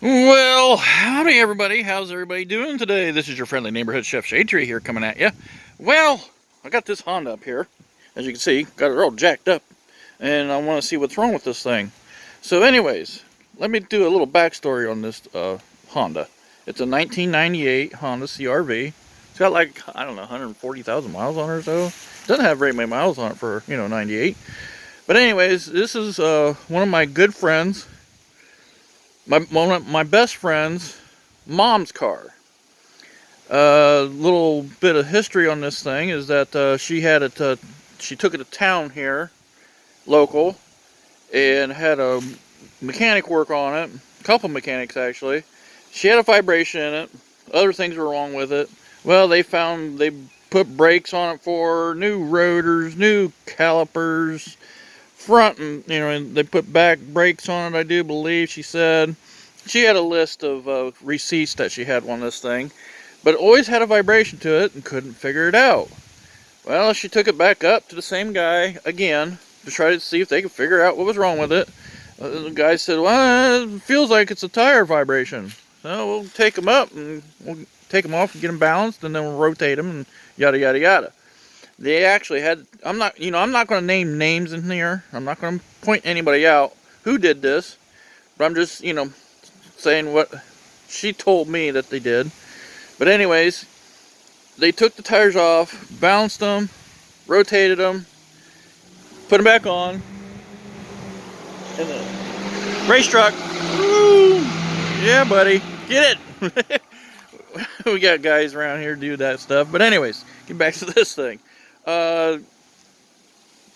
Well, howdy everybody. How's everybody doing today? This is your friendly neighborhood chef Shade Tree here coming at you. Well, I got this Honda up here. As you can see, got it all jacked up. And I want to see what's wrong with this thing. So anyways, let me do a little backstory on this Honda. It's a 1998 Honda CR-V. It's got like, I don't know, 140,000 miles on it or so. It doesn't have very many miles on it for, 98. But anyways, this is one of my good friends. One of my best friend's mom's car. Little bit of history on this thing is that she took it to town here, local, and had a mechanic work on it. A couple mechanics actually. She had a vibration in it. Other things were wrong with it. Well, they put brakes on it for her, new rotors, new calipers, front, and they put back brakes on it, I do believe. She said she had a list of receipts that she had on this thing, but it always had a vibration to it and couldn't figure it out. Well, she took it back up to the same guy again to try to see if they could figure out what was wrong with it. The guy said, well, it feels like it's a tire vibration. So we'll take them up and we'll take them off and get them balanced, and then we'll rotate them and yada yada yada. They actually had, I'm not going to name names in here. I'm not going to point anybody out who did this. But I'm just, saying what she told me that they did. But anyways, they took the tires off, balanced them, rotated them, put them back on. And the race truck, woo, yeah buddy, get it. We got guys around here do that stuff. But anyways, get back to this thing.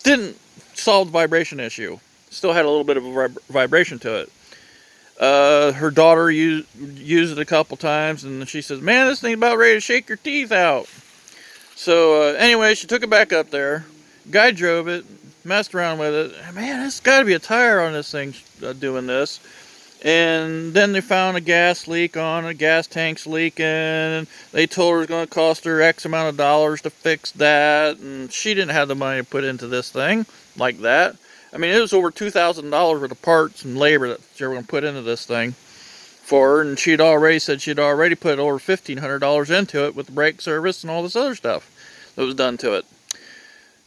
Didn't solve the vibration issue. Still had a little bit of a vibration to it. Her daughter used it a couple times, and she says, man, this thing's about ready to shake your teeth out. So anyway, she took it back up there. Guy drove it, messed around with it. Man, there's got to be a tire on this thing doing this. And then they found a gas leak on it, gas tank's leaking, and they told her it was going to cost her X amount of dollars to fix that, and she didn't have the money to put into this thing like that. I mean, it was over $2,000 worth of parts and labor that they were going to put into this thing for her, and she'd already said she'd already put over $1,500 into it with the brake service and all this other stuff that was done to it.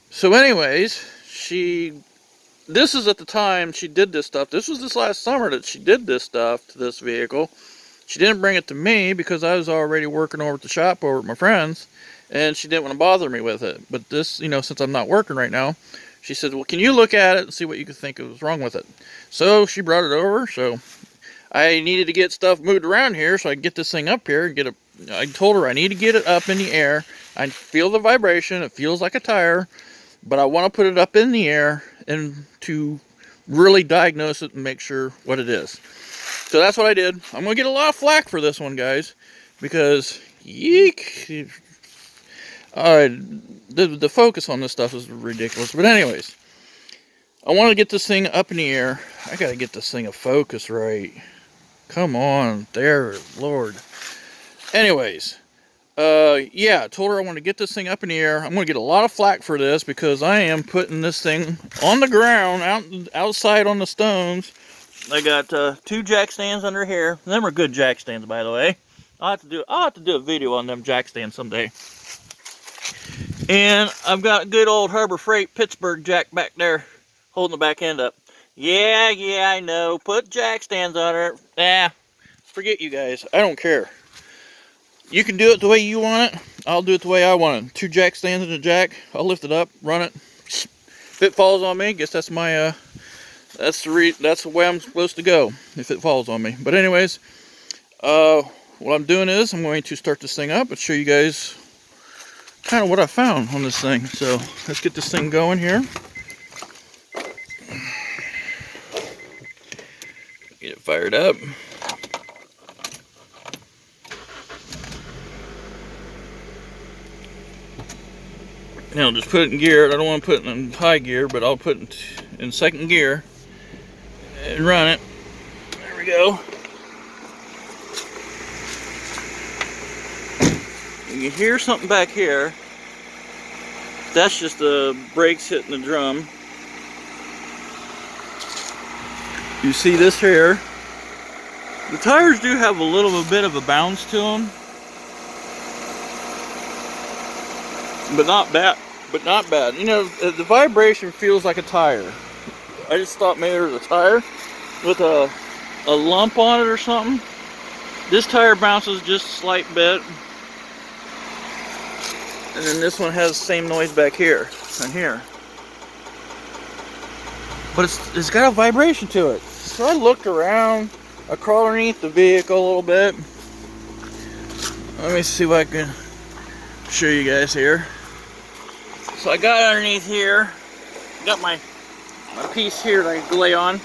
So anyways, this is at the time she did this stuff. This was this last summer that she did this stuff to this vehicle. She didn't bring it to me because I was already working over at the shop over at my friend's, and she didn't want to bother me with it. But this, since I'm not working right now, she said, well, can you look at it and see what you could think was wrong with it? So she brought it over. So I needed to get stuff moved around here so I could get this thing up here and I told her I need to get it up in the air. I feel the vibration. It feels like a tire, but I want to put it up in the air and to really diagnose it and make sure what it is. So that's what I did. I'm going to get a lot of flack for this one, guys, because yeek. The focus on this stuff is ridiculous. But anyways, I want to get this thing up in the air. I got to get this thing a focus right. Come on, there, Lord. Anyways, yeah, I told her I want to get this thing up in the air. I'm going to get a lot of flack for this because I am putting this thing on the ground, outside on the stones. I got 2 jack stands under here. Them are good jack stands, by the way. I'll have to do a video on them jack stands someday. And I've got good old Harbor Freight Pittsburgh jack back there holding the back end up. Yeah, I know. Put jack stands on it. Forget you guys. I don't care. You can do it the way you want it. I'll do it the way I want it. 2 jack stands and a jack. I'll lift it up, run it. If it falls on me, guess that's my that's the way I'm supposed to go if it falls on me. But anyways, what I'm doing is I'm going to start this thing up and show you guys kind of what I found on this thing. So let's get this thing going here. Get it fired up. Now just put it in gear. I don't want to put it in high gear, but I'll put it in second gear and run it. There we go. You can hear something back here. That's just the brakes hitting the drum. You see this here? The tires do have a little bit of a bounce to them, but not bad. But not bad. You know, the vibration feels like a tire. I just thought maybe there was a tire with a lump on it or something. This tire bounces just a slight bit, and then this one has the same noise back here and here. But it's got a vibration to it. So I looked around. I crawled underneath the vehicle a little bit. Let me see if I can show you guys here. So I got underneath here. Got my piece here that I can lay on.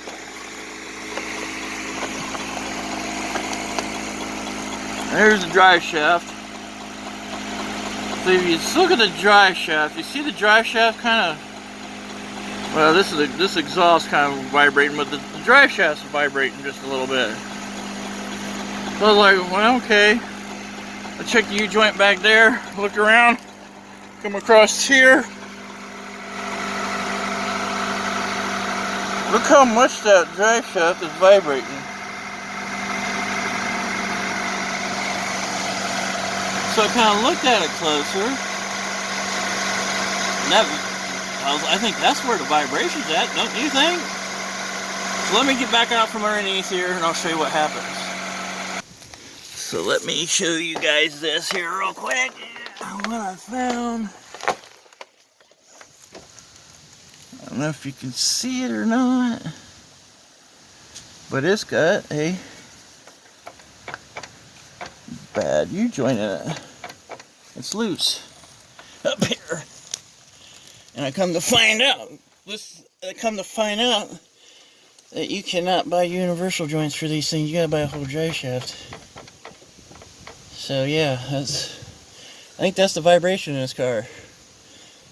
There's the drive shaft. So if you look at the drive shaft, you see the drive shaft kind of, well, this exhaust kind of vibrating, but the drive shaft's vibrating just a little bit. So I was like, well, okay. I checked the U-joint back there, looked around, come across here. Look how much that drive shaft is vibrating. So I kind of looked at it closer, and I think that's where the vibration's at, don't you think? So let me get back out from underneath here, and I'll show you what happens. So let me show you guys this here real quick. What I found. I don't know if you can see it or not, but it's got a bad U-joint in it. It's loose up here, and I come to find out that you cannot buy universal joints for these things. You gotta buy a whole drive shaft. So yeah, I think that's the vibration in this car.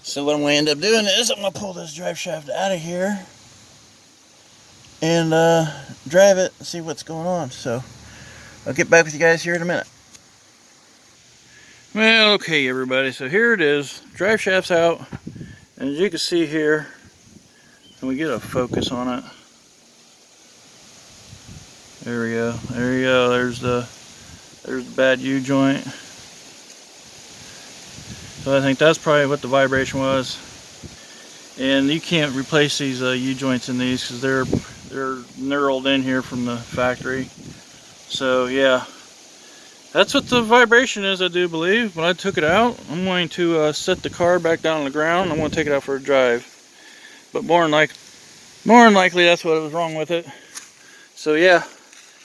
So what I'm gonna end up doing is I'm gonna pull this drive shaft out of here and drive it and see what's going on. So I'll get back with you guys here in a minute. Well, okay everybody, so here it is. Drive shaft's out, and as you can see here, can we get a focus on it? There we go. There you go. There's the bad U-joint. So I think that's probably what the vibration was. And you can't replace these U-joints in these because they're knurled in here from the factory. So yeah, that's what the vibration is, I do believe. When I took it out, I'm going to set the car back down on the ground. I'm going to take it out for a drive. But more than likely, that's what was wrong with it. So yeah,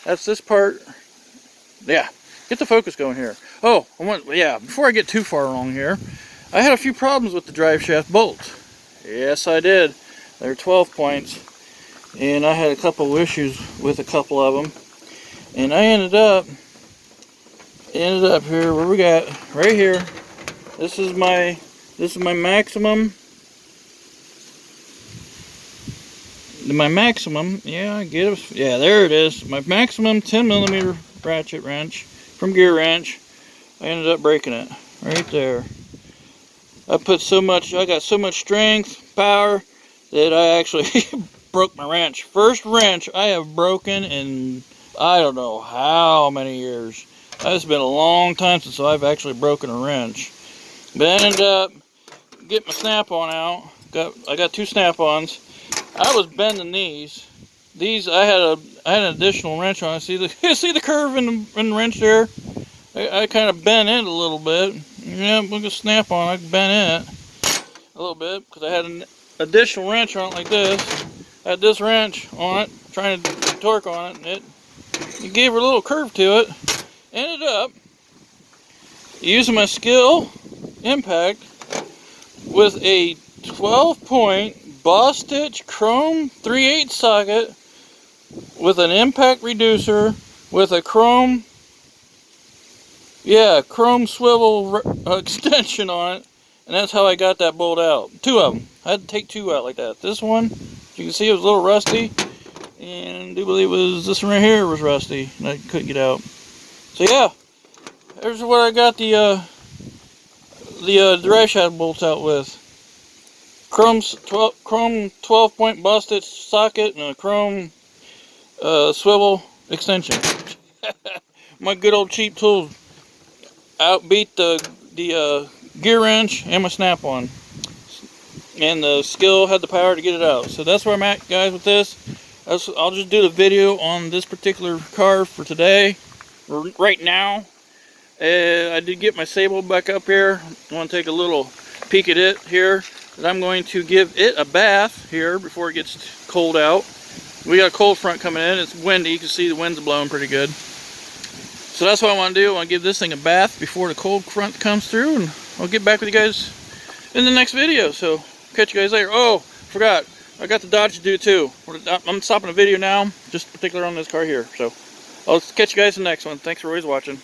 that's this part. Yeah, get the focus going here. Oh, before I get too far along here, I had a few problems with the drive shaft bolt. Yes, I did. They're 12 points, and I had a couple of issues with a couple of them. And I ended up here where we got right here. This is my maximum. My maximum, yeah, I get it. Yeah, there it is. My maximum 10mm ratchet wrench from Gear Wrench. I ended up breaking it right there. I got so much strength, power, that I actually broke my wrench. First wrench I have broken in I don't know how many years. It's been a long time since I've actually broken a wrench. But I ended up getting my snap-on out. I got two snap-ons. I was bending these. I had an additional wrench on. See the curve in the wrench there? I kind of bent it a little bit. Yeah, look at snap-on. I bent it a little bit because I had an additional wrench on it like this. I had this wrench on it, trying to torque on it, and it gave her a little curve to it. Ended up using my skill impact with a 12-point Boss Stitch chrome 3/8 socket with an impact reducer with a chrome swivel extension on it, and that's how I got that bolt out. Two of them. I had to take two out like that. This one, you can see it was a little rusty, and I do believe it was this one right here was rusty, and I couldn't get out. So yeah, there's what I got the drive shaft bolts out with. Chrome 12-point Boss Stitch socket and a chrome swivel extension. My good old cheap tools outbeat the gear wrench and my snap-on. And the skill had the power to get it out. So that's where I'm at, guys, with this. I'll just do the video on this particular car for today, or right now. I did get my Sable back up here. I want to take a little peek at it here. And I'm going to give it a bath here before it gets cold out. We got a cold front coming in. It's windy. You can see the wind's blowing pretty good. So that's what I want to do. I want to give this thing a bath before the cold front comes through, and I'll get back with you guys in the next video. So catch you guys later. Oh, forgot. I got the Dodge to do too. I'm stopping the video now, just particular on this car here. So I'll catch you guys in the next one. Thanks for always watching.